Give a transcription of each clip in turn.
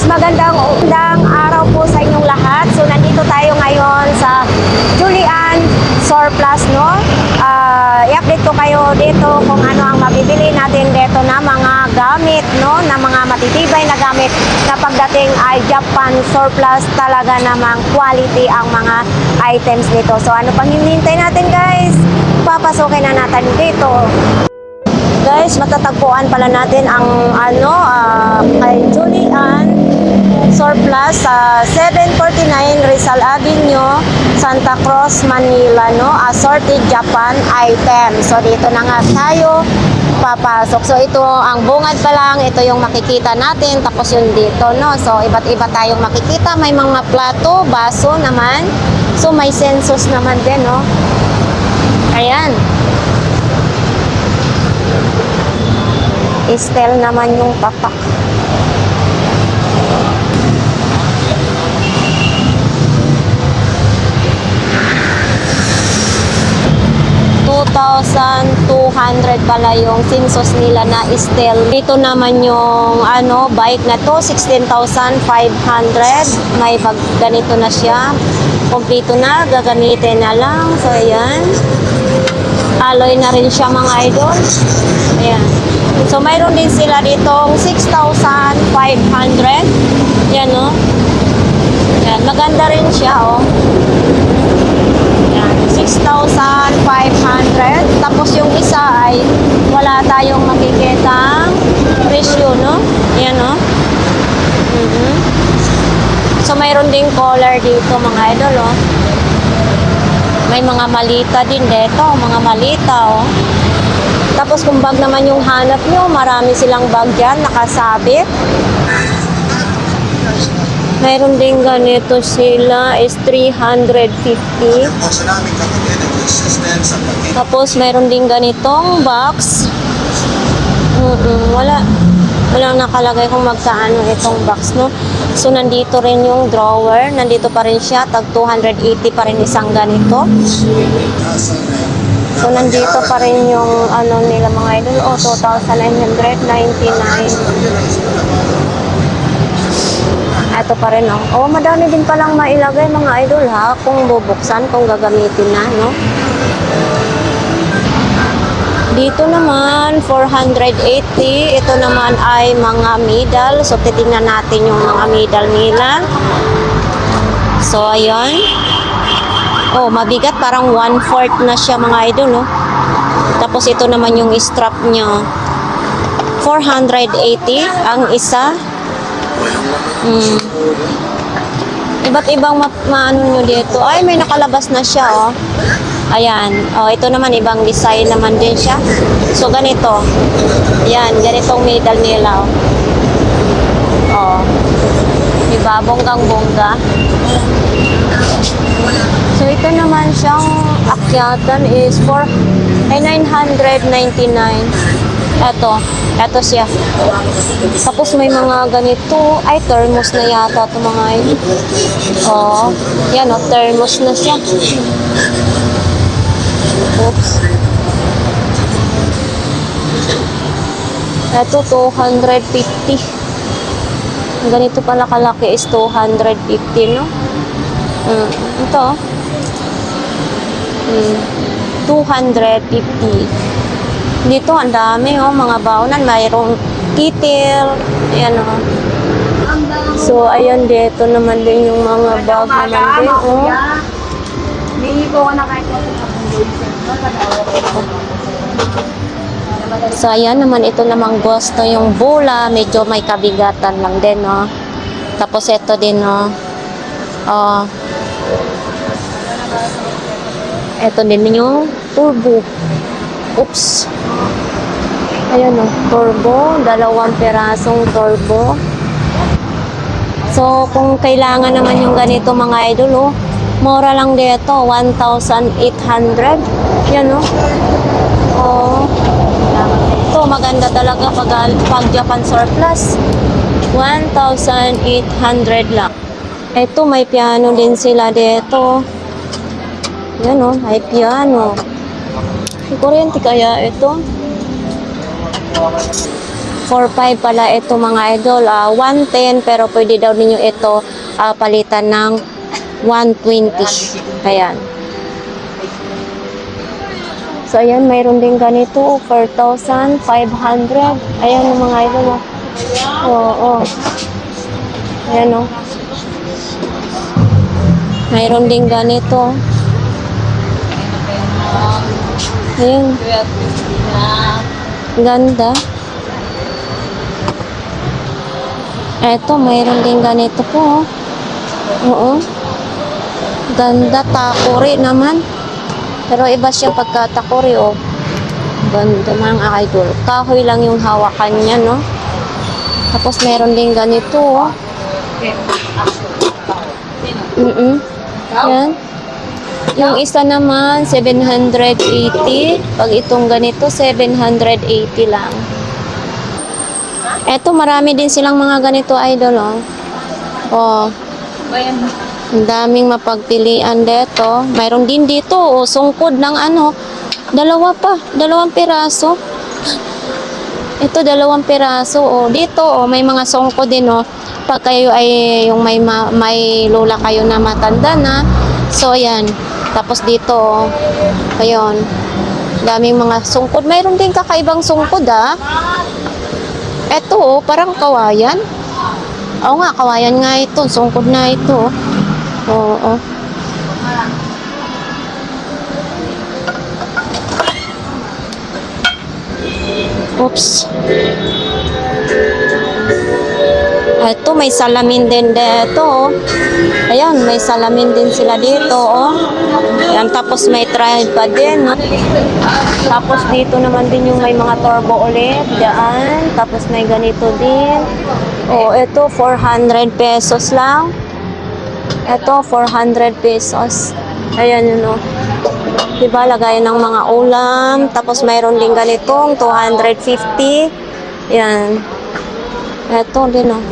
Magandang araw po sa inyong lahat. So nandito tayo ngayon sa Julian Surplus, no? I-update ko kayo dito kung ano ang mabibili natin dito na mga gamit, no? Na mga matitibay na gamit na pagdating ay Japan Surplus, talaga namang quality ang mga items nito. So ano pang hinihintay natin, guys? Papasokin na natin dito. Guys, matatagpuan pala natin ang kay Julian Surplus sa 749 Rizal Avenue, Santa Cruz, Manila, no? Assorted Japan item. So dito na nga tayo papasok. So ito ang bungad pa lang, ito yung makikita natin, tapos yung dito, no? So iba't iba tayong makikita, may mga plato, baso naman. So may sensos naman din, no? Ayan. Estel naman yung tapak. $2,200 pala yung sensos nila na Estel. Dito naman yung bike na to, 16,500. May bag, ganito na siya. Kompleto na, gagamitin na lang. So ayan. Alloy na rin siya, mga idol. Ayan. So, mayroon din sila ditong 6,500. Yan, no? Yan. Maganda rin siya, oh. Yan. 6,500. Tapos, yung isa ay wala tayong makikitang presyo, no? Yan, no? So, mayroon ding color dito, mga idol, oh. May mga malita din dito. Mga malita, oh. Tapos kung bag naman yung hanap nyo, marami silang bag dyan, nakasabit. Mayroon din ganito sila, is 350. Tapos mayroon din ganitong box. Walang nakalagay kung magkaano itong box, no? So nandito rin yung drawer, nandito pa rin siya, tag 280 pa rin isang ganito. So, nandito pa rin yung nila, mga idol. O, 2,999. Ito pa rin, oh. Oh, madami din palang mailagay, mga idol, ha? Kung bubuksan, kung gagamitin na, no? Dito naman, 480. Ito naman ay mga medal. So, titignan natin yung mga medal nila. So, ayan. Oh, mabigat, parang 1/4 na siya, mga idol, no? Tapos ito naman yung strap niya. 480 ang isa. Iba't ibang maano nyo dito. Ay, may nakalabas na siya, oh. Ayan. Oh, ito naman, ibang design naman din siya. So, ganito. Ayan, ganitong medal nila, oh. Oh. Diba? Bonggang-bongga. So, ito naman siyang akyatan is 999. Ito siya. Tapos may mga ganito. Ay, thermos na yata ito, mga ito. Oh, yan, oh, thermos na siya. Oops. Ito, 250. Ganito pala kalaki is 250, no? Ito, 250. Dito, ang dami, oh, mga baonan. Mayroong kitil. Ayan, oh. So, ayan, dito naman din yung mga bag naman din, oh. So, ayan naman, ito namang gusto yung bola. Medyo may kabigatan lang din, oh. Tapos, ito din, oh. Ito din yung turbo. Oops. Ayan, o. Turbo. 2 pirasong turbo. So, kung kailangan naman yung ganito, mga idol, oh. Mura lang dito. 1,800. Yan, o. Oh. Ito, maganda talaga pag Japan Surplus. 1,800 lang. Ito, may piano din sila dito. Yan, o. May piano. Kuryente kaya ito. 4.5 pala ito mga idol. 110 pero pwede daw ninyo ito palitan ng 120. Ayan. So ayan, mayroon din ganito 4,500. Ayan yung mga idol. Oo. Ayan o. Mayroon din ganito. Ayan. Ganda. Eto, mayroon din ganito po. Oo. Ganda, takuri naman. Pero iba siya pagkatakuri, oh. Ganda mga idol. Kahoy lang yung hawakan niya, no? Tapos mayroon din ganito, oh. Yan. Yung isa naman, 780. Pag itong ganito, 780 lang. Eto, marami din silang mga ganito, idol, oh. Oh. Ang daming mapagpilian dito. Mayroon din dito, oh, sungkod ng ano. Dalawang piraso. Ito, 2 piraso, oh. Dito, oh, may mga sungkod din, oh. Pag kayo ay yung may lola kayo na matanda na. So, ayan. Tapos dito, oh. Ayun. Daming mga sungkod. Mayroon din kakaibang sungkod, ah. Ito, oh, parang kawayan. Oo nga, kawayan nga ito. Sungkod na ito. Oo. Oops. Ito, may salamin din dito. Oh. Ayan, may salamin din sila dito. Oh. Ayan, tapos may tripod din. No? Tapos dito naman din yung may mga turbo ulit. Diyan. Tapos may ganito din. Oh, ito, 400 pesos lang. Ito, 400 pesos. Ayan yun, oh. Diba, lagayan ng mga ulam. Tapos mayroon din ganitong 250. Yan. Ito din, oh.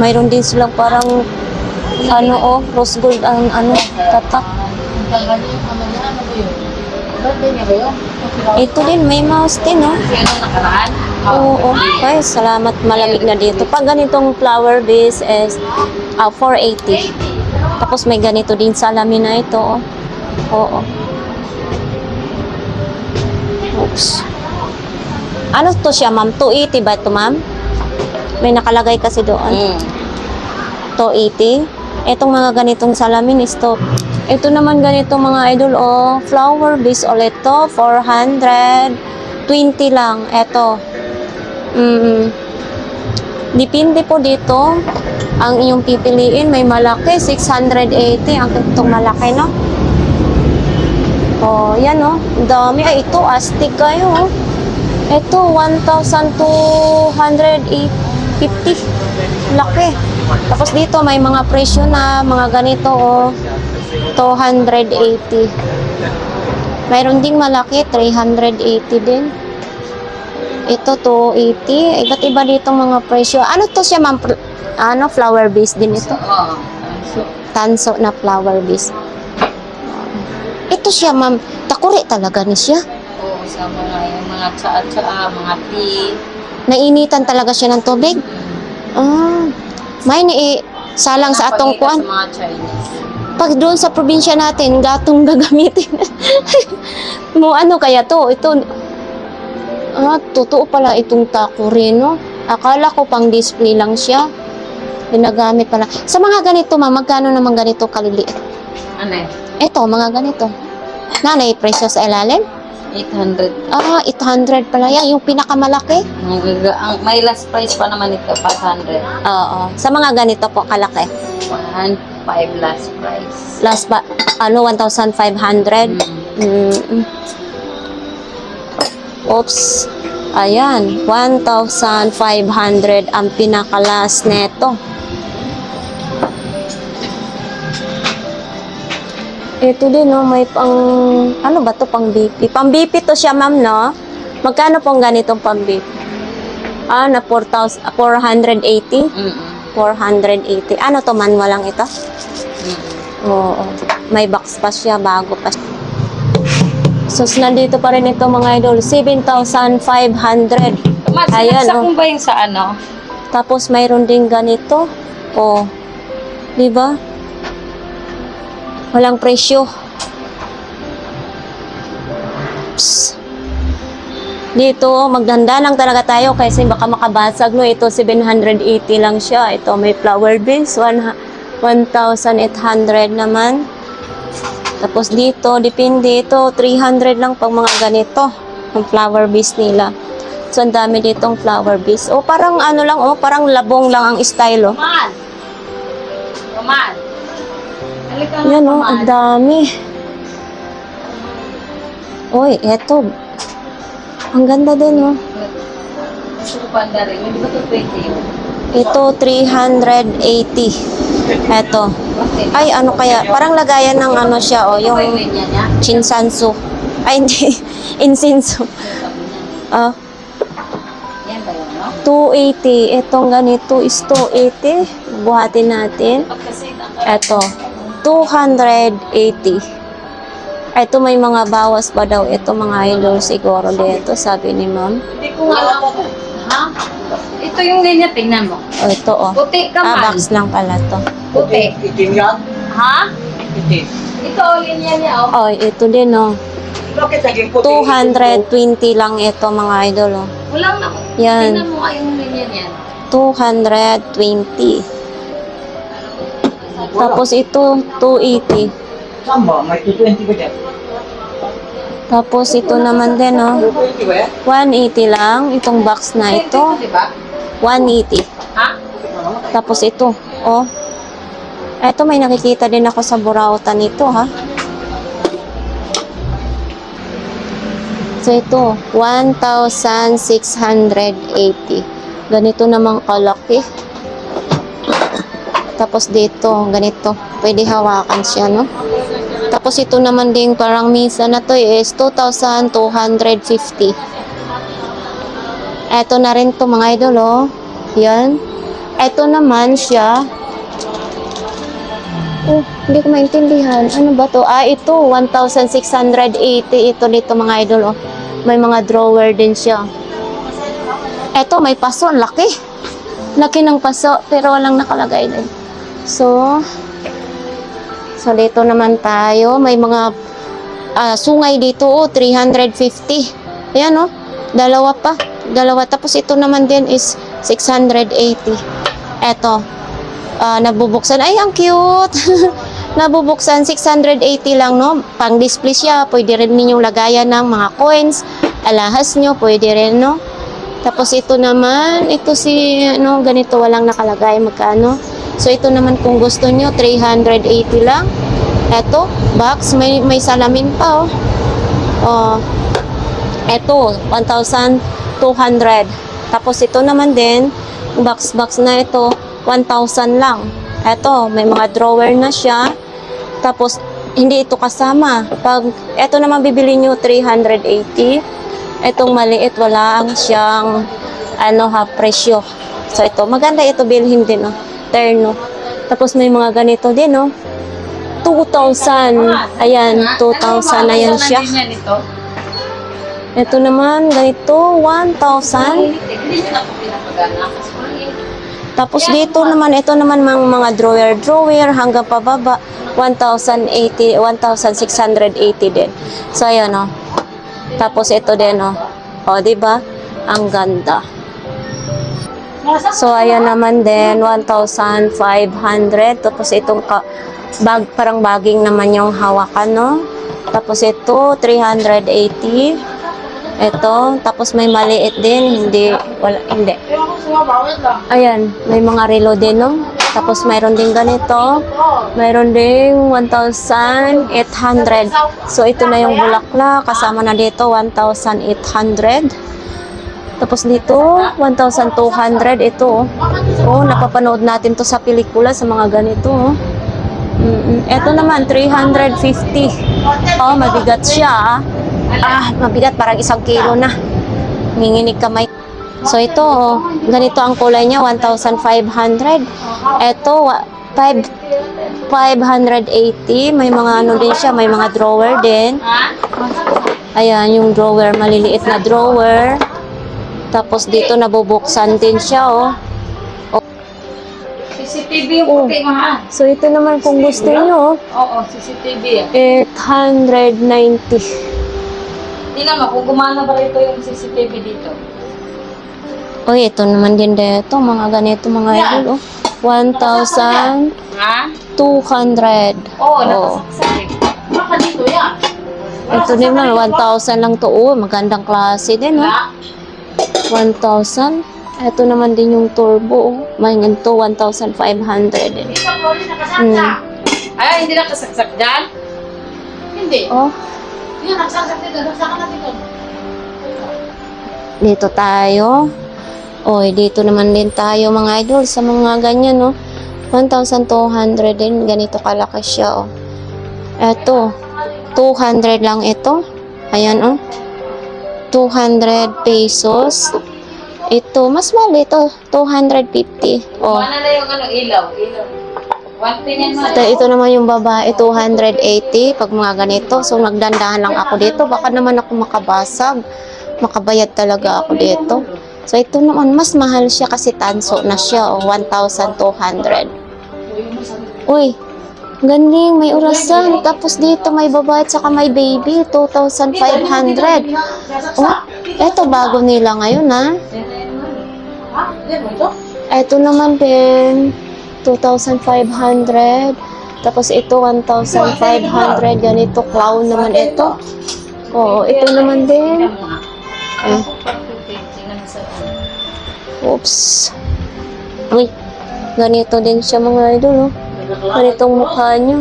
Mayroon din silang parang ano, oh, rose gold ang ano, tatak. Ito din, may mouse din, oh. Oo, okay. Salamat, malamig na dito. Pag ganitong flower base is 480. Tapos may ganito din salamin na ito, oh. Oo. Oops. Ano to siya, ma'am? 280 ba ito, ma'am? May nakalagay kasi doon. 280. Etong mga ganitong salamin is to. Ito naman ganitong mga idol, oh. Flower base ulit to. 420 lang. Ito. Depende po dito. Ang iyong pipiliin, may malaki, 680. Ang itong malaki, no? Oh, yan, oh. Dami. Ay, ito, astig kayo, oh. Ito, 1,250. Laki. Tapos dito, may mga presyo na, mga ganito, oh. 280. Mayroon ding malaki, 380 din. Ito, 280. Iba't iba dito mga presyo. Ano to siya, ma'am? Ano, flower base din ito? Tanso na flower base. Ito siya, ma'am. Takuri talaga ni siya. Oo, sa mga tsaa-tsaa, mga tea. Nainitan talaga siya ng tubig. May salang sa atong kuan. Sa mga Chinese. Pag doon sa probinsya natin, gatong gagamitin. Mo ano kaya to? Ito, totoo pala itong takuri, no? Akala ko pang display lang siya. Ginagamit pala. Sa mga ganito, ma'am, magkano naman ganito kaliliit? Ano eh? Ito, mga ganito. Nanay, presyo sa ilalim? 800. 800 pala yan. Yung pinakamalaki? May last price pa naman ito, 500. Oo. Sa mga ganito po, kalaki. 1,500 last price. Last ba, 1,500? Oops. Ayan, 1,500 ang pinakalas neto. Ito din, no, may pang, ano ba to, pang BP? Pang BP to siya, ma'am, no? Magkano pong ganitong pang BP? Na 480? 480. Ano to, manual lang ito? Oo. May box pa siya, bago pa siya. So, nandito pa rin ito mga idol, 7,500. Ayan, Sinagsak oh. mo ba yung sa ano? Tapos mayroon din ganito. Oh. 'Di ba? Walang presyo. Psst. Dito, magdanda lang talaga tayo kasi baka makabasag, no? Ito, 780 lang siya. Ito, may flower base, 1,800 naman. Tapos dito, depende ito, 300 lang pag mga ganito. Ang flower base nila. So, ang dami ditong flower base. O, parang ano lang, parang labong lang ang style, oh. Kamal! Kamal! Halika nga, Yan, Kamal. ang dami. Uy, eto. Ang ganda din, oh. Gusto ko panda rin. Hindi ba ito 20? Ito, 380. Eto. Okay. Ay, ano kaya? Parang lagayan ng ano siya, oh. Yung Yung ganyan niya? chinsansu. Ay, hindi. Insinso. Ah, Yan ba yun, no? 280. Etong ganito is 280. Buhatin natin. Pagkasi na Eto. 280. Ito may mga bawas pa daw. Ito mga idol siguro dito, sabi ni ma'am. Hindi ko nga alam. Ha? Ito yung linya, tingnan mo. O, ito, oh. Puti ka man. Box lang pala to. Puti. Itim yan? Ha? Itim. Ito, linya niya, oh. Oh, ito din, oh. Bakit naging puti? 220 lang ito, mga idol, oh. Walang na. Yan. Tingnan mo nga yung linya niya. 220. Tapos ito, 280. Saan ba? May 220 ba dyan? Tapos ito naman din, oh. 220 ba yan? 180 lang. Itong box na ito, Di ba? 180. Ha? Tapos ito, oh. Ito, may nakikita din ako sa burautan nito, ha. So, ito, 1,680. Ganito namang kalaki. Tapos dito, ganito. Pwede hawakan siya, no? Tapos ito naman din parang misa na to is 2,250. Ito na rin to mga idol, oh. Yan. Ito naman siya. Oh, hindi ko maintindihan. Ano ba to? Ah, ito, 1,680. Ito dito mga idol, oh. May mga drawer din siya. Ito, may paso. Ang laki. Laki ng paso, pero walang nakalagay din. So dito naman tayo. May mga sungay dito, oh. 350. Ayan, oh. Dalawa pa. Dalawa. Tapos ito naman din is 680. Ito. Nabubuksan. Ay, ang cute. Nabubuksan. 680 lang, no? Pang display siya. Pwede rin ninyong lagayan ng mga coins. Alahas nyo. Pwede rin, no? Tapos ito naman. Ito si, ano, ganito. Walang nakalagay. Magkano? So, ito naman kung gusto nyo. 380 lang. Ito. Box. May salamin pa, oh. Oh. Ito. 1,200. Tapos ito naman din. Box na ito. 1,000 lang. Eto, may mga drawer na siya. Tapos, hindi ito kasama. Pag, eto naman bibili nyo, 380. Etong maliit, wala siyang, presyo. So, ito, maganda ito bilhin din, oh. Terno. Tapos, may mga ganito din, oh. 2,000. Ayan, 2,000 na yan siya. Ito naman, ganito, 1,000. Hindi niya na po pinapagana. Kasi Tapos dito naman, ito naman mga drawer hanggang pababa, 1,680 din. So, ayan, oh. Tapos ito din, oh. O, diba? Ang ganda. So, ayan naman din, 1,500. Tapos itong bag, parang baging naman yung hawakan, no? Tapos ito, 380. Ito, tapos may maliit din, hindi. Ayan, may mga relo din, no? Tapos mayroon din ganito. Mayroon din 1,800. So, ito na yung bulaklak. Kasama na dito, 1,800. Tapos dito, 1,200. Ito, oh, napapanood natin to sa pelikula, sa mga ganito, oh. Ito naman, 350. Oh, mabigat siya, mabigat, parang 1 kilo na. Nginginig kamay. So, ito, oh, ganito ang kulay niya, 1,500. Ito, 580. May mga ano din siya, may mga drawer din. Ayan, yung drawer, maliliit na drawer. Tapos dito nabubuksan din siya, oh. CCTV yung Oh. puti, mahal. So ito naman kung gusto niyo, Oo, CCTV. 890. Tingnan mo kung gumana ba rito yung CCTV dito. Oy, ito naman din dito, mga ganito mga idol, oh. 1,200. Ha? Oh. Oo, nakasaksak. Baka dito yan. Ito din naman, 1,000 lang to. Oh, magandang klase din, oh. Wala. 1,000. Ito naman din yung turbo, oh. May ganito, 1,500 din. Ay, hindi nakasaksak dyan? Hindi. Oh, Hindi nakasaksak dito. Nakasaksak na dito. dito tayo. Oy, dito naman din tayo mga idol sa mga ganyan, no. 1,200 din, ganito kalaki siya, oh. Eto, 200 lang ito. Ayan, oh. 200 pesos. Ito, mas mahal ito, 250. Oh. Gumana na yung ilaw. One thing yan mo. Ito naman yung babae, 280 pag mga ganito. So, nagdandahan lang ako dito. Baka naman ako makabasag. Makabayad talaga ako dito. So, ito naman, mas mahal siya kasi tanso na siya. Oh, 1,200. Uy, galing, may orasan. Tapos dito may babae at saka may baby, 2,500. Oh, eto bago nila ngayon, ha. Ha? Yan mo ito? Ito naman din, 2,500. Tapos ito, 1,500. Ganito, clown naman ito. Oo, ito naman din. Eh, oops. Uy, ganito din siya mga idol, oh. Ganitong mukha niya.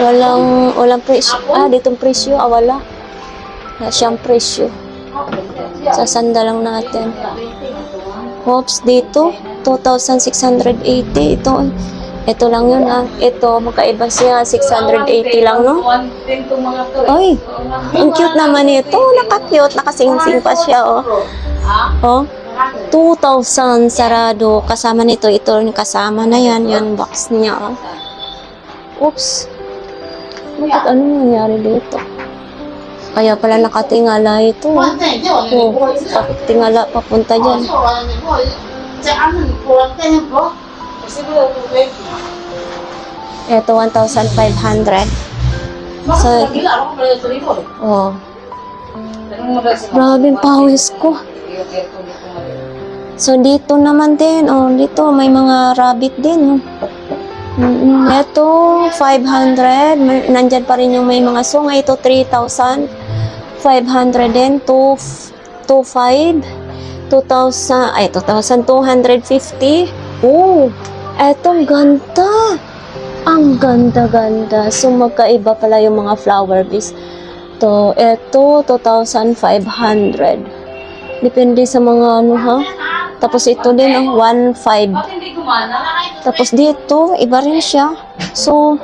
Walang presyo. Ah, ditong presyo. Ah, wala. Wala siyang presyo. Sasanda lang natin. Oops, dito. 2,680. Ito lang yun, ah. Ito, magkaiba siya. 680 lang, no? Ay, ang cute naman ito. Naka-cute. Nakasingsing pa siya, oh. Oh, 2,000 sarado. Kasama nito, ito rin kasama na yan. Yan, box niya, oh. Oops. Bakit ano nangyari dito? Kaya pala nakatingala ito. Oh, tingala papunta dyan. Ito, 1,500. So, oh. Grabe ang pawis ko. So, dito naman din, oh, dito may mga rabbit din, oh. Ito, 500. Nandyan pa rin yung may mga sunga. Ito, 3,500 din. 2,500. 2,250. Oh, etong ganda. Ang ganda-ganda. So, magkaiba pala yung mga flower bees. Ito, 2,500. Depende sa mga ano, ha? Tapos ito din, 1,500. Hindi gumana? Tapos dito, iba rin siya. So,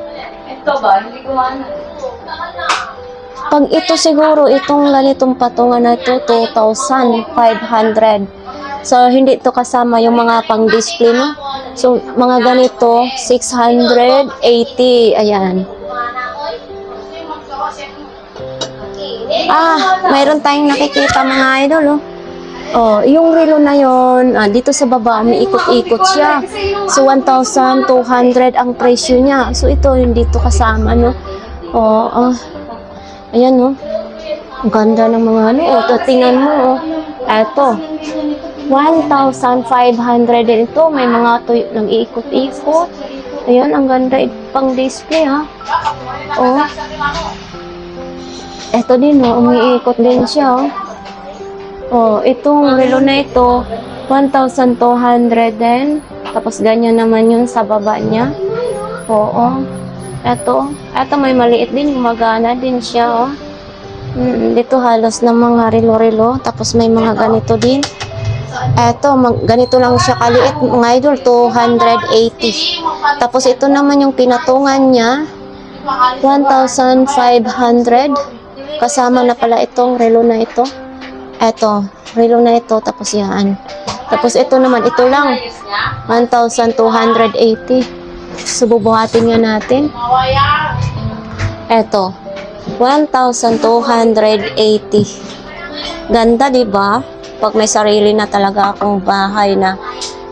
Ito ba? Hindi gumana. pag ito siguro, itong ganitong patungan na ito, 2,500. So, hindi ito kasama yung mga pang-display, no? So, mga ganito, 680. Ayan. Ah, mayroon tayong nakikita mga idol, oh. Oh, yung relo na yon, dito sa baba, umiikot-ikot siya. So, 1,200 ang presyo niya. So, ito, hindi ito kasama, no? Oh, ayan, no? Ang ganda ng mga, ano, oh, tingnan mo, oh. Eto, 1,500 din ito. May mga tuyo lang iikot-ikot. Ayan, ang ganda pang display, ha? Oh. Eto din, oh, umiikot din siya, oh. Oh, itong relo na ito, 1,200 din. Tapos ganyan naman yun sa baba niya. Oo. Ito may maliit din, gumagana din siya, oh. Dito halos ng mga relo-relo. Tapos may mga ganito din. Ito, ganito lang siya kaliit, mga idol, 280. Tapos ito naman yung pinatungan niya, 1,500. Kasama na pala itong relo na ito. Eto, relo na ito, tapos yan. Tapos ito naman, ito lang, 1,280. So, bubuhatin nga natin. Eto, 1,280. Ganda, di ba? pag may sarili na talaga akong bahay na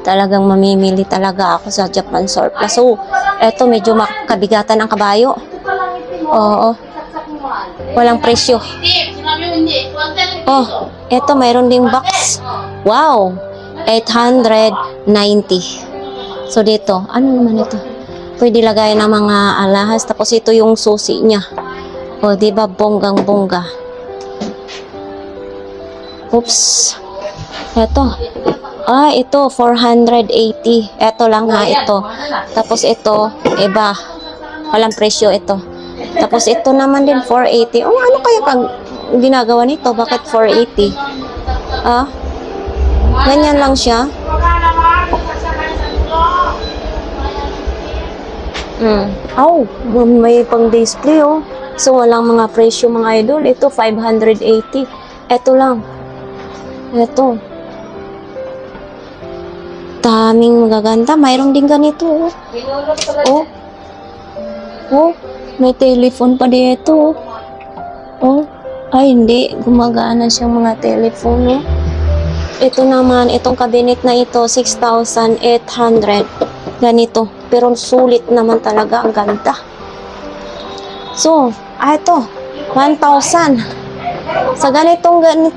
talagang mamimili talaga ako sa Japan Surplus. So, eto medyo makabigatan ang kabayo. Oo. Walang presyo. Oh, eto mayroon ding box. Wow! 890. So, dito. Ano naman ito? Pwede lagay ng mga alahas. Tapos, ito yung susi niya. O, diba? Bonggang-bongga. Oops. Eto. Ito. 480. Eto lang ha. Ito. Tapos, ito. Iba. Walang presyo ito. Tapos, ito naman din. 480. Ano kaya pag ginagawa nito? Bakit 480? Ganyan lang siya. May pang display oh. So walang mga presyo mga idol. Ito 580. Ito lang. Ito. Daming magaganda. Mayroon din ganito oh. Oh, may telephone pa dito. Oh. Ay hindi, gumagana siyang mga telephone oh. Ito naman, itong cabinet na ito, 6,800. Ganito. Pero sulit naman talaga. Ang ganda. So, ito. 1,000. Sa ganito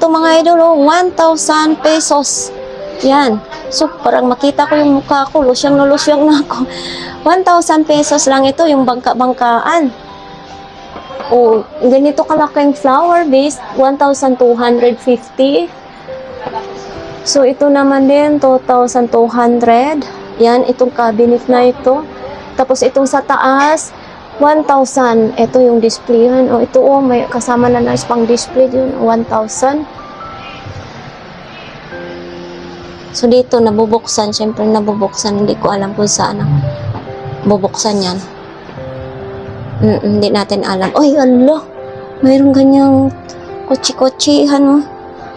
mga idol, 1,000 pesos. Yan. So, parang makita ko yung mukha ko. Lusyang na ako. 1,000 pesos lang ito, yung bangka-bangkaan. Oh, ganito kalaking flower base, 1,250. So, ito naman din, 2,200. Yan, itong cabinet na ito. Tapos, itong sa taas, 1,000. Ito yung display yan. O, ito may kasama na nice pang display yun. 1,000. So, dito, nabubuksan. Siyempre, nabubuksan. Hindi ko alam kung saan bubuksan yan. Hindi natin alam. Ay, Allah! Mayroong ganyang kotsi-kotsihan mo.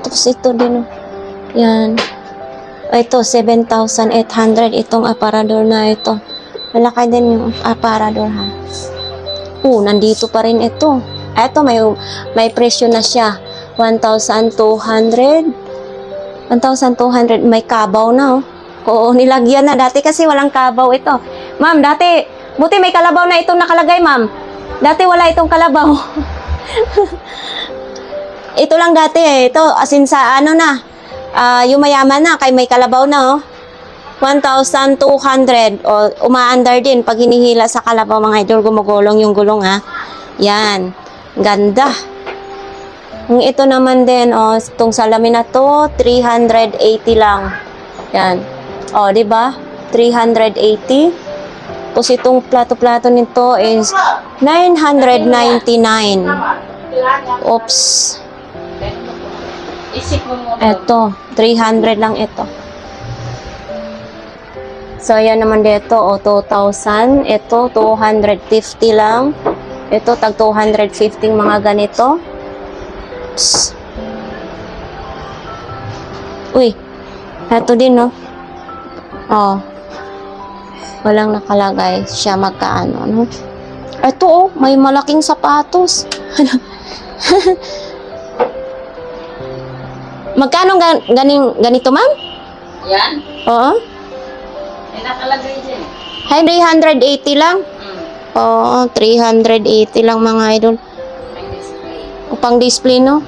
Tapos, ito din, yan. Ito, 7,800. Itong aparador na ito. Malaki din yung aparador, ha. Nandito pa rin ito. Ito, may presyo na siya. 1,200. 1,200. May kabaw na, oh. Oo, nilagyan na. Dati kasi walang kabaw ito. Ma'am, dati, buti may kalabaw na itong nakalagay, ma'am. Dati wala itong kalabaw. Ito lang dati, eh. Ito, asin sa yung mayaman na, kay may kalabaw na, oh. 1,200. O, umaandar din pag hinihila sa kalabaw, mga idol. Gumugulong yung gulong, ha. Yan. Ganda. Yung ito naman din, itong salamin na to, 380 lang. Yan. O, diba? 380. Tapos itong plato-plato nito is 999. Oops. Ito, 300 lang ito. So, yan naman dito, 2,000. Ito, 250 lang. Ito, tag 250 mga ganito. Psst. Uy, ito din, no? Walang nakalagay siya magkaano, no? Ito, may malaking sapatos. Magkano ganito, ma'am? Yan. Oo. May nakalagay dyan. 380 lang? Oo, 380 lang mga idol. May display. Upang display, no?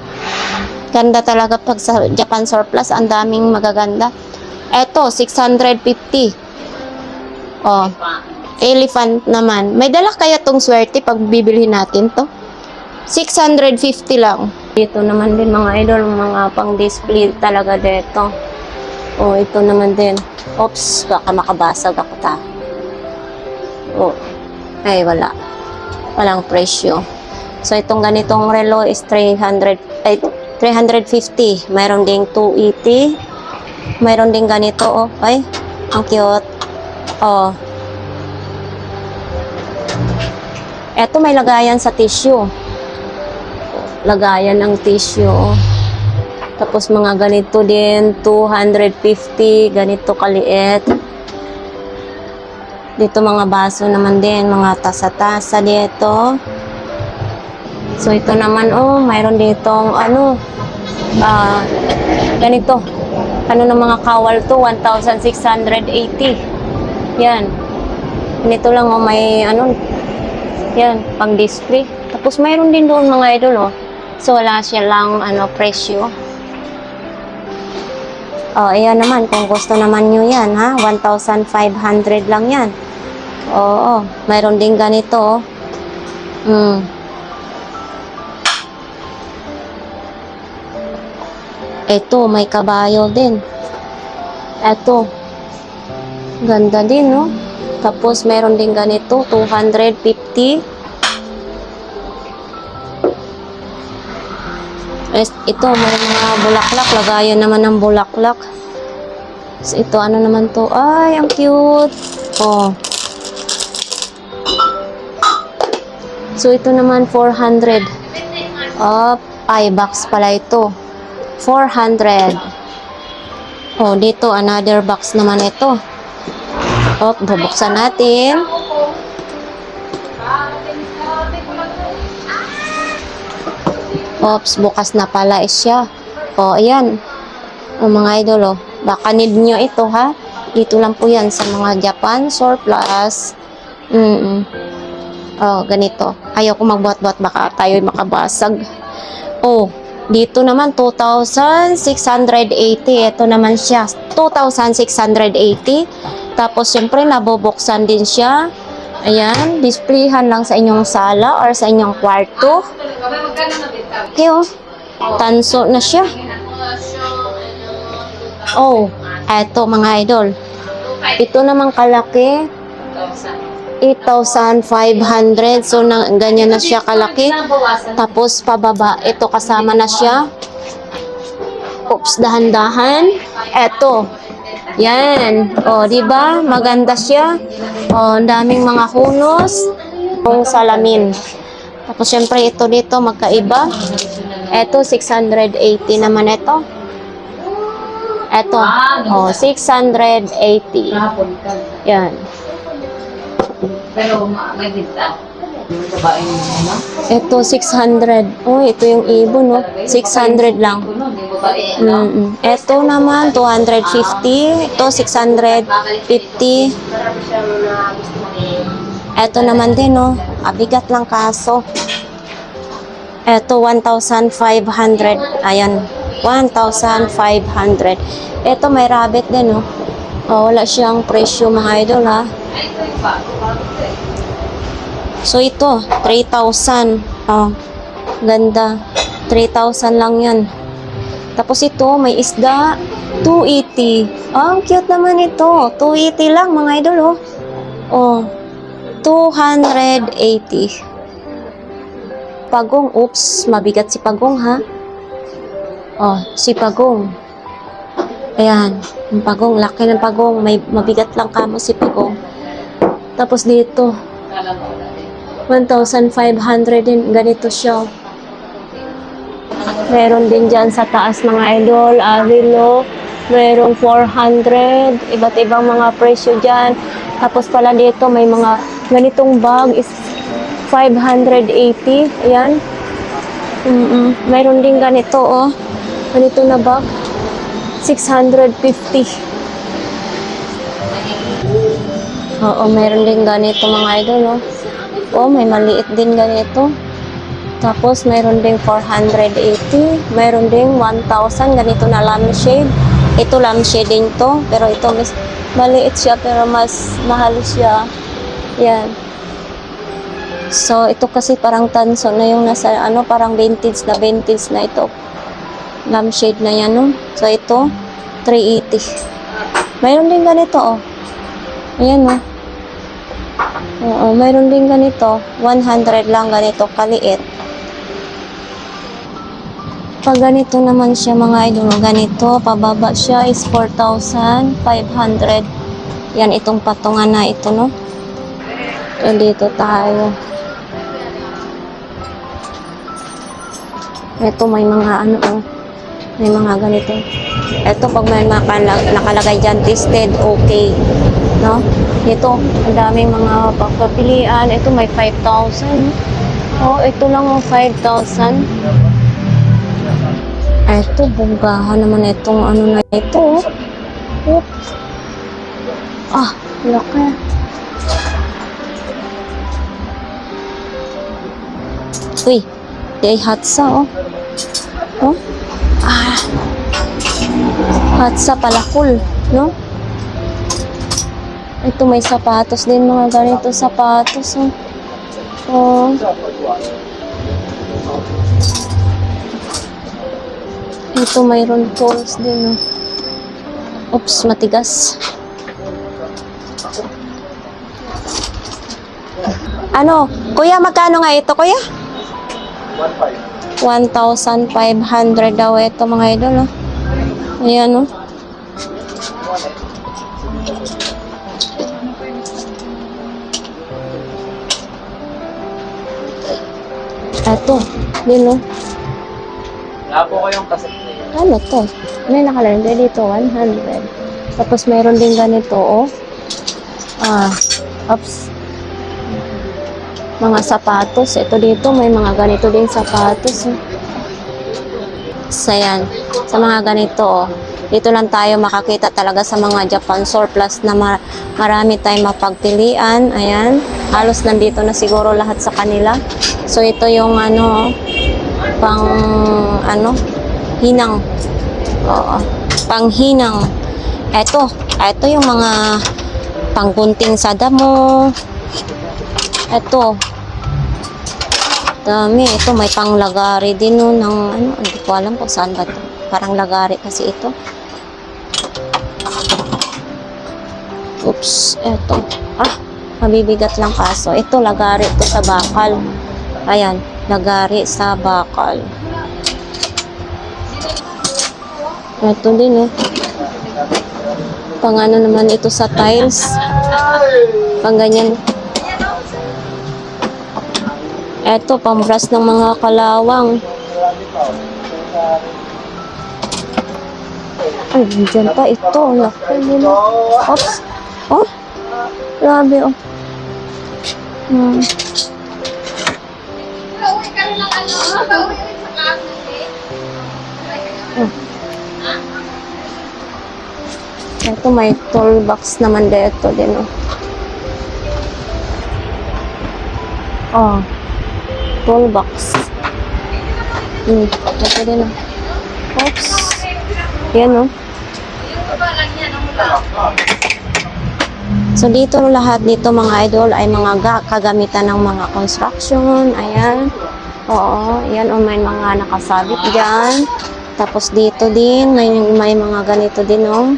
Ganda talaga pag sa Japan Surplus. Ang daming magaganda. Eto, 650. Elephant naman. May dala kaya tong swerte pag bibilhin natin to? 650 lang. Dito naman din mga idol, mga pang-display talaga dito. Ito naman din. Oops, baka makabasag ako ta. Ay, wala. Walang presyo. So, itong ganitong relo is 350. Mayroon ding 280. Mayroon ding ganito, Ay, ang cute. Eto, may lagayan sa tissue. Lagayan ng tissue. Tapos mga ganito din, 250, ganito kaliit. Dito mga baso naman din, mga tasa-tasa dito. So ito naman, mayroon ditong Ganito. Ano ng mga kawal to? 1,680. Yan. Ganito lang oh, may ano. Yan, pang display. Tapos mayroon din doon mga idol oh. So wala siya lang ano presyo. Oh, ayan naman kung gusto naman nyo yan ha. 1,500 lang yan. Oo, mayroon din ganito oh. Ito, may kabayo din. Ito. Ganda din, no? Tapos, meron din ganito, 250. Ito, may mga bulaklak. Lagayan naman ng bulaklak. So, ito, ano naman to? Ay, ang cute. Oh. So, ito naman, 400. Oh, 5 bucks pala ito. 400. Oh, dito another box naman ito. Oh, bubuksan natin. Oops, bukas na pala siya. Oh, ayan. Oh, mga idol, oh. Baka need nyo ito, ha? Dito lang po yan sa mga Japan surplus. Oh, ganito. Ayaw ko magbuhat-buhat, baka tayo'y makabasag. Oh, dito naman, 2,680. Ito naman siya, 2,680. Tapos, syempre, nabubuksan din siya. Ayan, displayhan lang sa inyong sala or sa inyong kwarto. Okay, oh. Tanso na siya. Oh, eto mga idol. Ito naman kalaki. 8,500. So, ganyan na siya kalaki. Tapos, pababa. Ito, kasama na siya. Oops, dahan-dahan. Eto. Yan. O, diba? Maganda siya. O, ang daming mga hunos. Yung salamin. Tapos, syempre, ito dito, magkaiba. Eto, 680 naman ito. Eto. O, 680. Yan. Pero may dinta. Babae yung ano? Ito, 600. Oh, ito yung ibon, no? 600 lang. Ito naman, 250. Ito, 650. Ito naman din, no? Abigat lang kaso. Ito, 1,500. Ayan, 1,500. Ito, may rabbit din, no? Oh, wala siyang presyo, mga idol, ha? So, ito, 3,000. Oh, ganda. 3,000 lang yan. Tapos ito, may isda. 280. Oh, ang cute naman ito. 280 lang, mga idol, oh. Oh, 280. Pagong. Oops, mabigat si Pagong, ha? Oh, si Pagong. Ayan, yung Pagong. Laki ng Pagong. May mabigat lang kamo si Pagong. Tapos dito, 1,500 din. Ganito siya. Meron din dyan sa taas mga idol. Avilo. Merong 400. Iba't ibang mga presyo dyan. Tapos pala dito may mga ganitong bag is 580. Ayan. Meron din ganito oh. Ganito na bag. 650. Oo, meron din ganito mga idol oh. Oh, may maliit din ganito. Tapos, mayroon ding 480. Mayroon ding 1,000. Ganito na lampshade. Ito lampshade din to. Pero ito, mas maliit siya. Pero mas mahal siya. Yan. So, ito kasi parang tanso na yung nasa, ano, parang vintage na ito. Lampshade na yan, no? So, ito, 380. Mayroon din ganito, oh. Ayan, no? Oo, mayroon din ganito. 100 lang ganito, kaliit. Pag ganito naman siya mga idol, ganito, pababa siya is 4,500. Yan, itong patungan na ito, no? So, dito tayo. Ito, may mga ano, oh. May mga ganito. Ito, pag may nakalagay dyan, tested, okay. No? Ito, ang daming mga pagpapilian. Ito, may 5,000. Oh, ito lang, oh, 5,000. Eto, bunggahan naman itong ano na ito. Oh. Ah, laki. Uy, di hatsa, oh. Oh. Ah. Hatsa pala, cool, no? Ito may sapatos din, mga ganito sapatos, oh. Oh. Ito mayroon tools din, oh. Oops, matigas. Ano? Kuya, magkano nga ito, kuya? 1,500 daw ito, mga idol, oh. Ayan, oh. Ito, din, oh. Wala po kayong kaset na yan. Ano to? Ano yung nakalagay dito? 100. Tapos mayroon din ganito, oh. Ah, oops. Mga sapatos. Ito dito, may mga ganito din sapatos. Oh. So, yan. Sa mga ganito, oh. Dito lang tayo makakita talaga sa mga Japan surplus na marami tayong mapagpilian. Ayan. Halos nandito na siguro lahat sa kanila. So, ito yung ano, pang ano, hinang. Oo. Panghinang. Ito yung mga panggunting sa damo. Ito. Dami. Ito may panglagari din no, ng ano, hindi ko alam kung saan ba ito. Parang lagari kasi ito. Oops. Ito. Ah, mabibigat lang kaso. Ito lagari ito sa bakal. Ayan. Lagari sa bakal. Ito din, oh. Pang ano naman ito sa tiles. Pang ganyan. Ito, pang brush ng mga kalawang. Ay, dyan pa ito. Laki nila. Oops. Oh, grabe, oh. Hmm. Oh. Ito may toolbox naman dito din, oh. Oh. Toolbox. Ito din, oh. Oops. Yan, oh. So, dito lahat dito mga idol ay mga kagamitan ng mga construction. Ayan. Oo. Yan, oh, may mga nakasabit dyan. Tapos dito din, may mga ganito din, oh.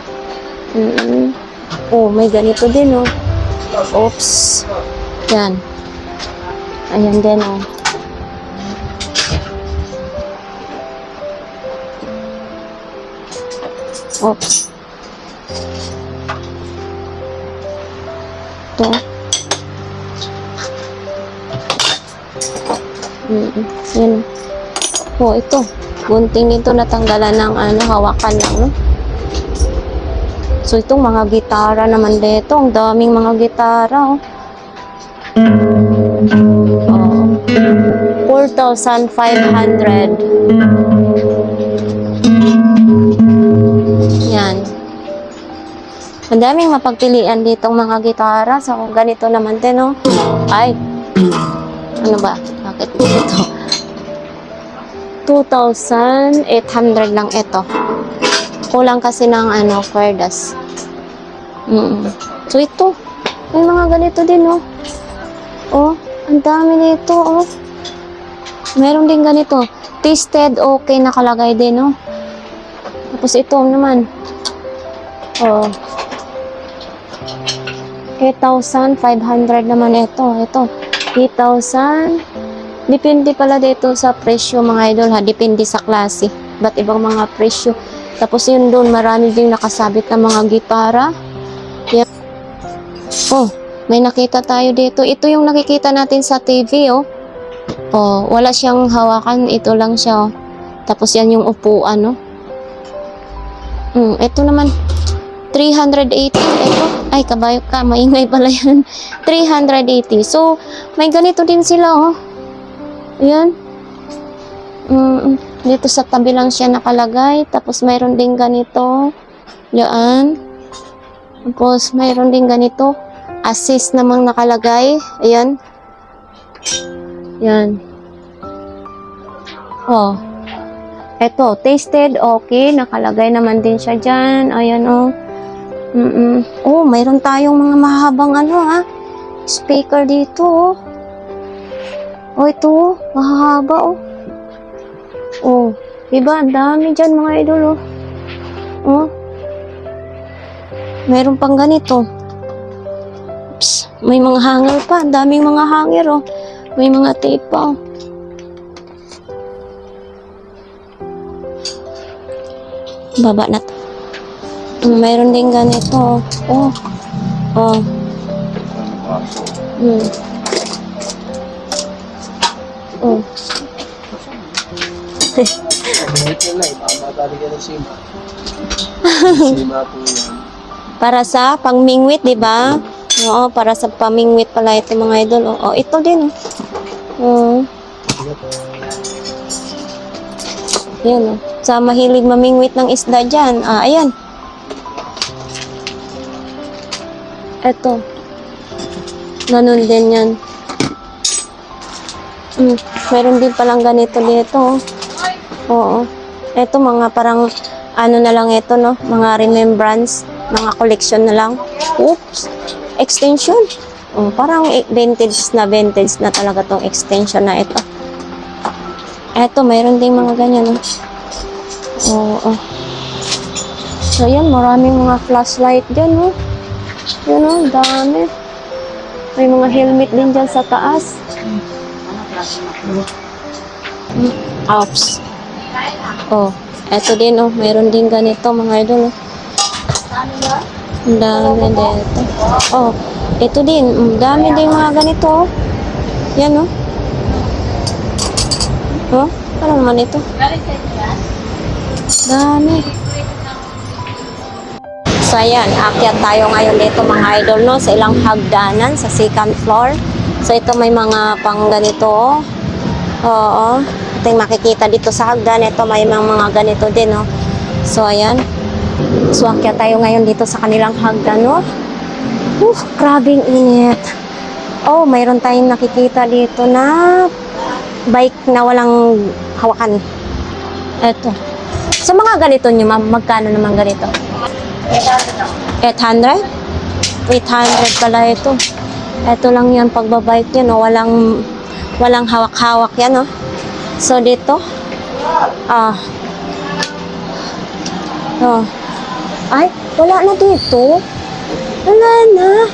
Oh, may ganito din, oh. Oops. Yan. Ayan din, oh. Oops. Ito. Yan. Oh, ito. Gunting ito natanggalan ng ano, hawakan lang, no? So, itong mga gitara naman dito. Ang daming mga gitara, oh. Oh. 4,500. Yan. Ang daming mapagpilian ditong mga gitara. So, ganito naman din, oh. Ay. Ano ba? Bakit ito? 2,800 lang ito. Kulang kasi ng ano, cordas. So, ito. May mga ganito din, oh. Oh, ang dami nito, oh. Meron din ganito. Tested, okay, nakalagay din, oh. Tapos ito naman. Oh. 8,500 naman ito. Ito. 8,000. Depende pala dito sa presyo, mga idol, ha. Depende sa klase. Ba't ibang mga presyo. Tapos yun doon, marami din nakasabit ng mga gitara. Yan. Oh, may nakita tayo dito. Ito yung nakikita natin sa TV, oh. Oh, wala siyang hawakan. Ito lang siya, oh. Tapos yan yung upuan, oh. Ito naman, 380. Ito, ay, kabayo ka. Maingay pala yan. 380. So, may ganito din sila, oh. Ayan. Dito sa tabi lang siya nakalagay. Tapos mayroon din ganito. Yan. Tapos mayroon din ganito. Assist namang nakalagay. Ayan. Yan. Oh. Eto, tasted, okay. Nakalagay naman din siya dyan. Ayan, oh. Oh, mayroon tayong mga mahabang speaker dito, oh. Oh, ito, oh. Mahaba, oh. Oh, diba? Ang dami dyan, mga idol, oh. Oh. Mayroon pang ganito. Oops. May mga hanger pa. Ang daming mga hanger, oh. May mga tape pa, oh. Baba na to. Mayroon din ganito. Oh. Oh. Oh. Para sa pangmingwit, di ba? Oo, para sa pamingwit pala ito mga idol. Oh, ito din. Oh. Yan, oh. Sa mahilig mamingwit ng isda dyan. Ayan. Eto. Ganun din yan. Meron din palang ganito dito. Oo. Eto mga parang na lang ito, no? Mga remembrance. Mga collection na lang. Oops. Extension. Parang vintage na talaga tong extension na ito. Eto, mayroon ding mga ganyan, no? Oo. So, yan. Maraming mga flashlight dyan, no? Yan, no? Dami. May mga helmet din dyan sa taas. Oops. Oh. Eto din, oh. Mayroon din ganito, mga idol, oh. Ang dami dito. Oh. Ito din. Ang dami din mga ganito, oh. Yan, oh. Oh. Ano naman ito? Dami. So, ayan. Akyat tayo ngayon dito, mga idol, no? Sa ilang hagdanan, sa second floor. So, ito may mga pang ganito, oh. Oo. Ito yung makikita dito sa hagdan. Ito may mga ganito din, oh. So, ayan. So, akyat tayo ngayon dito sa kanilang hagdan, no? Grabing init. Oh, mayroon tayong nakikita dito na bike na walang hawakan. Eto. So, mga ganito nyo, ma'am, magkano naman ganito? 800? 800 pala ito. Ito lang yan, pagbabike yan, no? Walang hawak-hawak yan, no? So, dito. Ay, wala na dito. Wala na.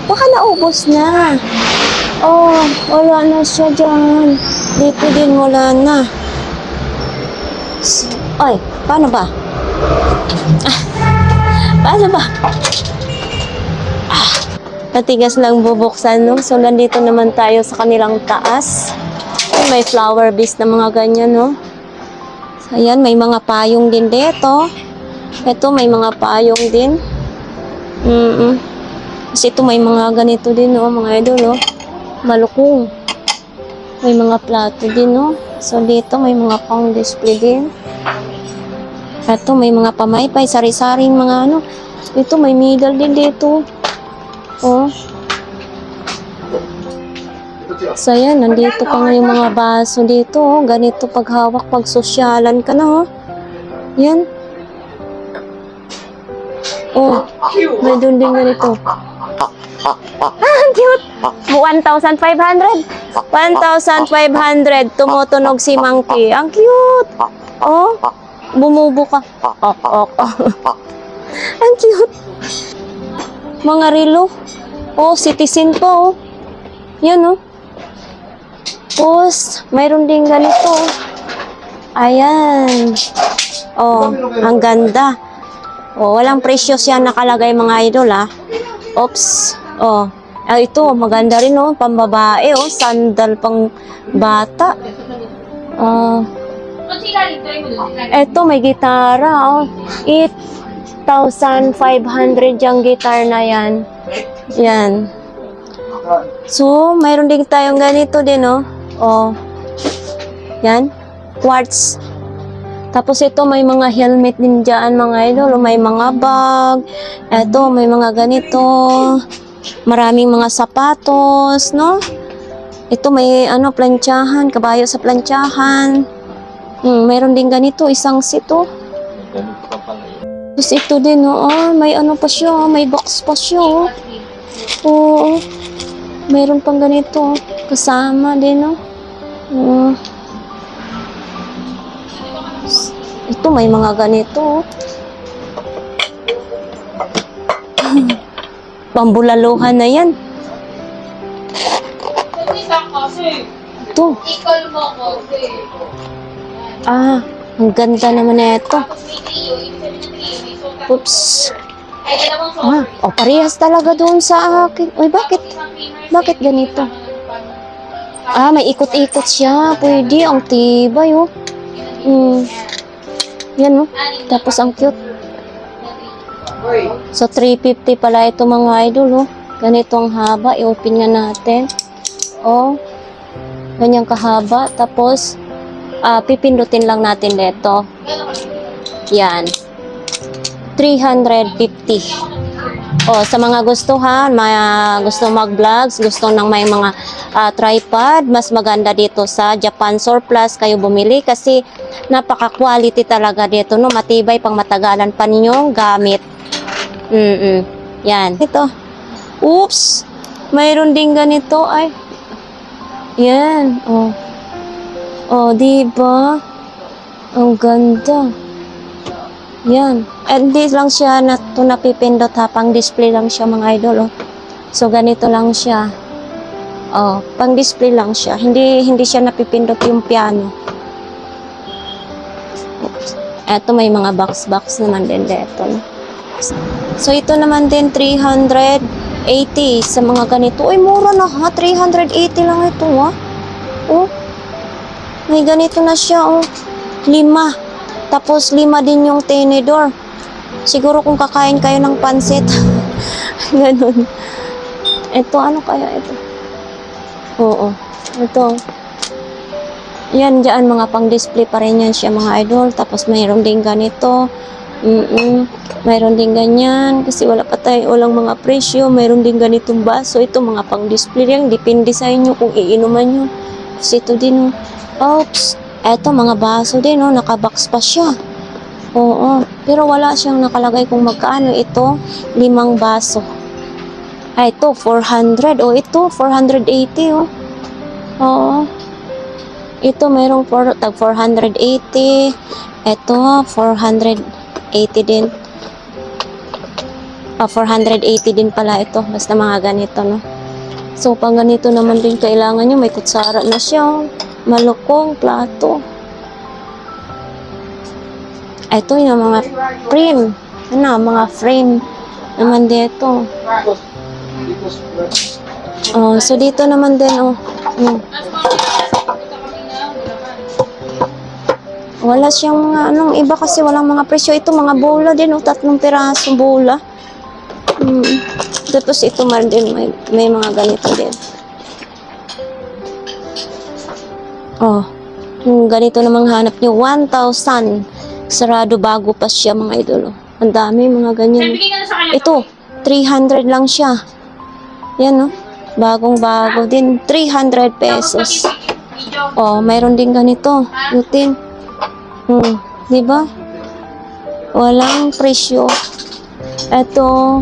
Baka naubos na. Oh, wala na siya dyan. Dito din wala na. Ay, paano ba? Paano ba? Matigas lang bubuksan, no? So, nandito naman tayo sa kanilang taas. May flower base na mga ganyan, no? So, ayan, may mga payong din dito. Ito, may mga payong din. Kasi ito, may mga ganito din, no? Mga idol, no? Malukong. May mga plato din, no? So, dito, may mga pang display din. Ito, may mga pamaypay, sari-saring mga ano. Ito, may middle din dito. Oh. So, ayan, nandito pa nga yung mga baso dito, oh. Ganito paghawak, pag sosyalan ka na, oh. Yan. Oh, may doon din ganito. Ang cute! 1,500. 1,500. Tumutunog si Monkey. Ang cute! Oh, bumubo ka. Ang cute. Mga relo. Oh, citizen po, oh. Yan, oh. Tapos, mayroon din ganito. Ayan. Oh, ang ganda. Oh, walang presyo siya nakalagay, mga idol, ah. Oops. Oh. Ito, maganda rin, oh. Pambabae, oh. Sandal pang bata. Ito, may gitara, oh. 8,500 yung guitar na yan. Yan. So, mayroon din tayong ganito din, oh. Oh. Yan. Quartz. Tapos ito may mga helmet din dyan mga idol. May mga bag. Ito may mga ganito. Maraming mga sapatos, no? Ito may ano, plantsahan. Kabayo sa plantsahan. Mayroon din ganito. Isang sito. Ganito pa pala yun. Tapos ito din, may ano pa siya. May box pa siya. Oo. Mayroon pang ganito. Kasama din, no? Ito may mga ganito. Pambulaluhan na yan. Ito. Ikol mo kasi. Ang ganda naman na ito. Tapos may trio, ibig sabihin ng trio, may soda. Oops. Ay, dalawang soda. Parehas talaga doon sa akin. Uy, bakit? Bakit ganito? May ikot-ikot siya. Pwede. Ang tibay, oh. Yan, oh. Tapos ang cute. So, 350 pala ito mga idol, oh. Ganito ang haba. I-open nga natin. Oh. Ganyang kahaba. Tapos, pipindutin lang natin dito. Yan. 350. Sa mga gusto gusto mag-vlogs, gusto ng may mga tripod, mas maganda dito sa Japan Surplus kayo bumili kasi napaka-quality talaga dito, no? Matibay pang matagalan pa ninyong gamit. Yan. Ito. Oops! Mayroon din ganito. Ay. Yan. Diba? Ang ganda. Yan. Hindi lang siya napipindot ha. Pang display lang siya mga idol. So, ganito lang siya. Pang display lang siya. Hindi siya napipindot yung piano. Oops. Eto may mga box naman din dito. No? So, ito naman din 380 sa mga ganito. Uy, mura na ha. 380 lang ito ha. May ganito na siya 5. Tapos 5 din yung tenedor. Siguro kung kakain kayo ng pansit. Ganun. Ito, ano kaya ito? Oo. Ito. Yan, dyan mga pang-display pa rin yan siya mga idol. Tapos mayroon din ganito. Mayroon din ganyan. Kasi walang mga presyo. Mayroon din ganitong baso. Ito mga pang-display yan. Depende sa inyo kung iinuman nyo. Kasi ito din. Oops. Eto, mga baso din, nakabox pa siya. Oo, pero wala siyang nakalagay kung magkano ito. 5 baso. Ito, 400. Ito, 480, Oo. Ito, mayroong 480. Ito, 480 din. 480 din pala ito. Basta mga ganito, no? So, pang ganito naman din kailangan nyo. May kutsara na siya, malukong, plato. Ito yung mga frame. Mga frame naman dito. So dito naman din, wala siyang mga, iba kasi walang mga presyo. Ito mga bola din, 3 piraso bola. Tapos ito man din, may mga ganito din. Yung ganito namang hanap nyo, 1,000. Sarado bago pa siya mga idol. Ang dami mga ganyan. Ito, 300 lang siya. Yan bagong bago din. 300 pesos. Mayroon din ganito. Lutin. Diba? Walang presyo. Ito,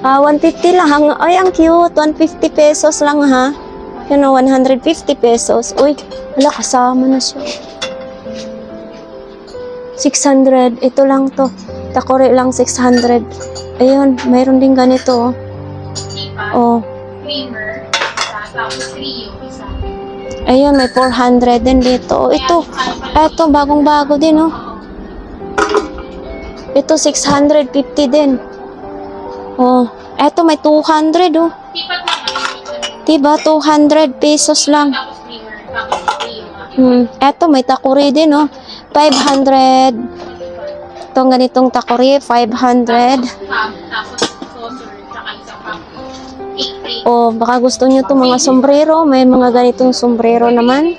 150 lang. Ay, ang cute. 150 pesos lang ha. 150 pesos. Uy, wala, kasama na siya. 600. Ito lang to. Takore lang 600. Ayun, mayroon din ganito. Creamer, tapos trio, isa. Ayun, may 400 din dito. Ito bagong-bago din, Ito, 650 din. Ito, may 200, Diba, 200 pesos lang. Tapos creamer, tapos trio. Eto, may takuri din, 500. Itong ganitong takuri, 500. Tapos saucer, tsaka isang pack. Baka gusto nyo itong mga sombrero. May mga ganitong sombrero naman.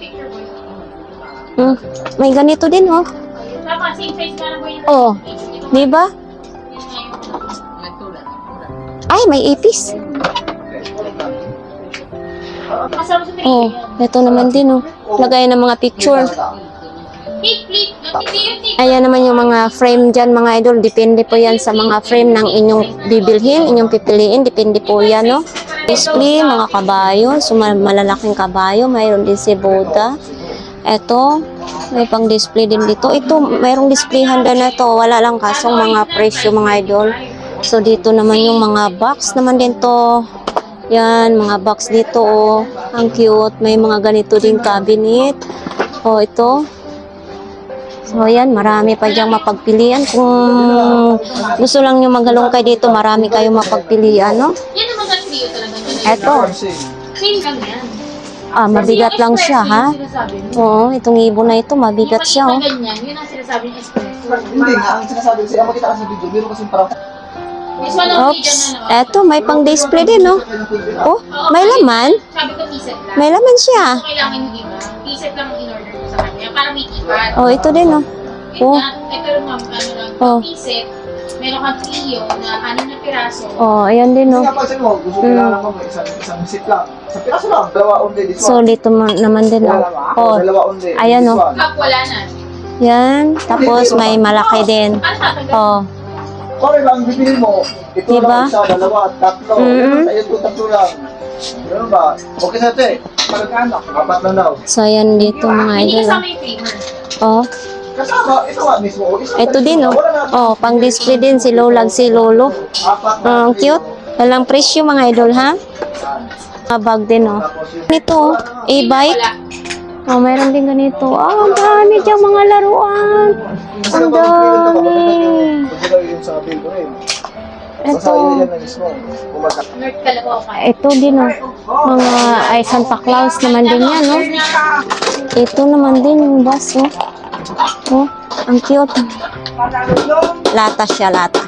May ganito din, Tama, same size nga lang po yun. Oh, di ba? Nagtulad. Ay, may ipis. Masarap sa pinili Oh, yan. ito naman din, oh. Lagay ng mga picture. Cake plate. Hindi yung cake. Ayan naman yung mga frame dyan, mga idol. Depende po yan sa mga frame ng inyong bibilhin, inyong pipiliin. Depende po yan, no? Display, mga kabayo. So, malalaking kabayo. Mayroon din si Buddha. Ito, may pang display din dito. Ito, mayroong display handa na ito. Wala lang kasong mga presyo, mga idol. So, dito naman yung mga box naman din to. Yan, mga box dito, oh. Ang cute. May mga ganito din cabinet. Oh, ito. So, ayan, marami pa diyang mapagpilian. Kung gusto lang nyo magalungkay dito, marami kayong mapagpilian, no? Yan naman ang trio talaga. Eto. Same lang yan. Ah, mabigat lang siya, ha? Yung sinasabi mo. Oo, itong ibon na ito, mabigat siya, oh. Ganyan, yun ang sinasabi ng espresso. Hindi nga, ang sinasabi ko siya, makita ka sa video, meron kasing parang This one ang Oops. vegan na naman. Eto, may pang display din, no? Oh, may laman. Sabi ko t-set lang. May laman siya. So, kailangan yung iba. T-set lang ang in-order ko sa kanya para may tipan. Oh, ito din, oh. Oh. Ito rin ma'am, ano lang, Oh. t-set. Meron kang trio na 6 na piraso. Oh, ayan din, Kasi oh. nga pag mo, gusto ko lang mo, isang visit lang. Sa piraso lang, dalawa only, this So, one. dito naman din, oh. Oh, Dalawa only, ayan, this oh. one. Kap, wala na. yan. Tapos, may malaki din. Ano tatanggal? Oh. Sorry lang, bibili mo. Ito Diba? lang, isa, dalawa, tatlo. Mm-mm. Ayun, tatlo lang. Ganun ba? Okay sa ate. Pagkano? Apat lang daw. So, ayan dito, mga Hindi idol, oh. kasama yung flavor. Oh. Kasama, ito nga mismo. Ito din, oh. Oh, pang display din si Lolag, si Lolo. Apat na. Ang cute. Walang presyo, mga idol, ha? Mga bag din, oh. Ito, oh. E-bike. Wala. Oh, mayroon din ganito. Ah, ang dami diyang mga laruan. Ang dami. Pagkita yun sa bill ko rin. Ito. Sasaya yan na mismo. Kumaga. Nerd kalabaw ka. Ito din, oh. Mga, ay, Santa Claus naman din yan, no? Ito naman din yung bus, oh. Oh, ang cute. Lata siya, lata.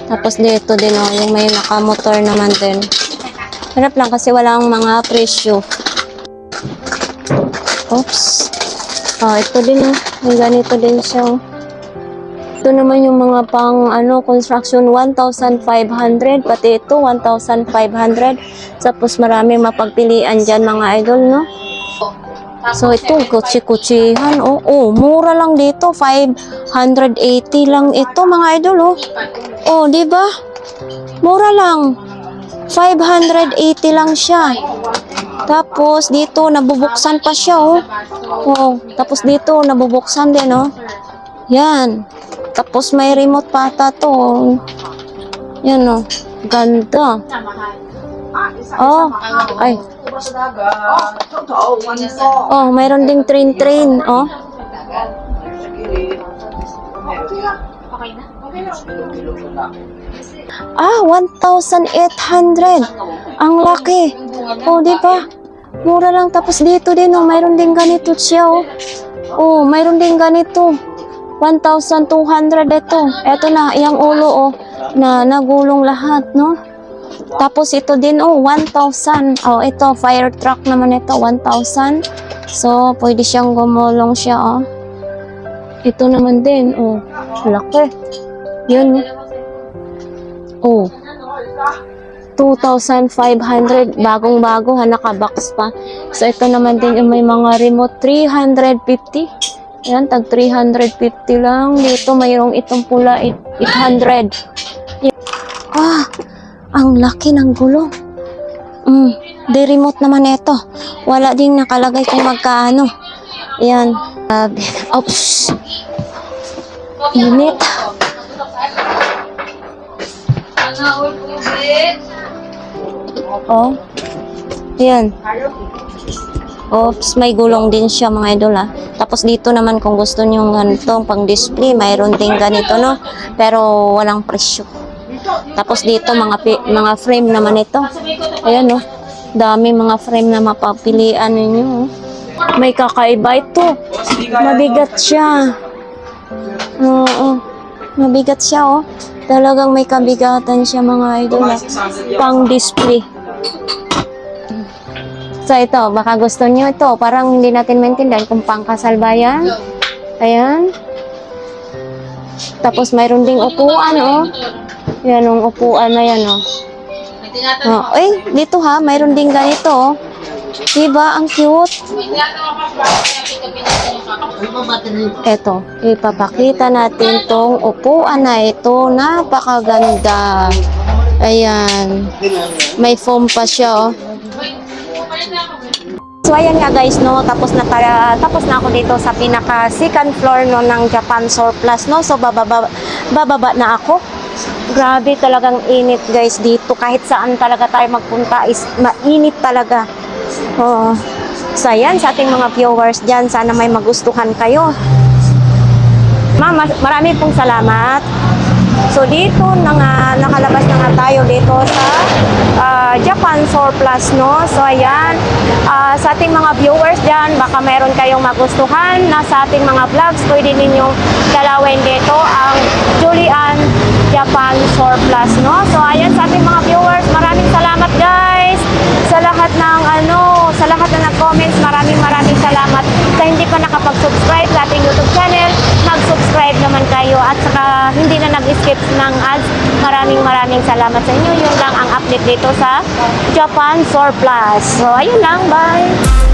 Tapos dito din, oh, yung may nakamotor naman din. Harap lang kasi walang mga presyo. Oops. Oh, ito din, oh. May ganito din siya, oh. Ito naman yung mga pang construction 1,500, pati ito 1,500. Tapos marami mapagpilian diyan, mga idol, no? So ito kutsi-kutsihan, oh. Oh, mura lang dito, 580 lang ito, mga idol, oh. Oh, di ba? Mura lang. 580 lang siya. Tapos dito nabubuksan pa siya, oh. Oh, tapos dito nabubuksan din, oh. Yan. Tapos may remote pa ata to. Yan, oh. Ganda. Oh. Ay. Oh, mayroon ding train, oh. Okay na? Ah, 1,800. Ang laki. Oh, di ba? Mura lang. Tapos dito din, oh, mayroon din ganito siya, oh. Oh, mayroon din ganito. 1,200 ito. Ito na, yung ulo, oh, na nagulong lahat, no? Tapos ito din, oh, 1,000. Oh, ito, fire truck naman ito, 1,000. So, pwede siyang gumulong siya, oh. Ito naman din, oh, laki. Yun, oh. 2,500. Bagong-bago, ha, nakabox pa. So, ito naman din, yung may mga remote, 350. Yan, tag 350 lang. Dito, mayroong itong pula, 800. Yan. Ah, ang laki ng gulong. Di remote naman ito. Wala ding nakalagay kung magkaano. Yan. Oops. Init. Oh. Yan. Oops, may gulong din siya, mga idol, ha. Tapos dito naman kung gusto niyo ganito pang display, mayroon din ganito, no. Pero walang presyo. Tapos dito mga frame naman ito. Ayan, no. Dami mga frame na mapapilian ninyo, oh. May kakaiba ito. Mabigat siya. Oo. Mabigat siya, oh. Talagang may kabigatan siya, mga idol, ha. Pang display. So ito, baka gusto niyo ito. Parang hindi natin maintindihan kung pangkasal ba yan. Ayan. Tapos mayroon ding upuan, oh. Yan ang upuan na yan, oh. May tinatanong Oh, ay, dito ha, mayroon din ganito, oh. Diba? Ang cute. May tinatanong ako kaya pick-upin natin yung kaka. Eto, ipapakita natin tong upuan na ito. Napakaganda. Ayan. May foam pa siya, oh. Wait, palit na ako. So ayan nga guys, no, tapos na ako dito sa pinaka second floor no ng Japan Surplus, no. So bababa na ako. Grabe talagang init guys dito. Kahit saan talaga tayo magpunta is mainit talaga. Oo. So ayan, sa ating mga viewers dyan, sana may magustuhan kayo. Ma'am, marami pong salamat. So dito na nga, nakalabas na nga tayo dito sa Japan Surplus, no? So ayan, sa ating mga viewers dyan, baka meron kayong magustuhan na sa ating mga vlogs, pwede ninyong dalawin dito ang Julian Japan Surplus, no? So ayan, sa ating mga viewers, maraming salamat guys sa lahat ng sa lahat na nag-comments. Maraming salamat. Sa hindi pa nakapag-subscribe sa ating YouTube channel, mag-subscribe naman kayo at saka hindi na nag-skip ng ads. Maraming salamat sa inyo. Yun lang ang update dito sa Japan Surplus. So ayun lang, bye.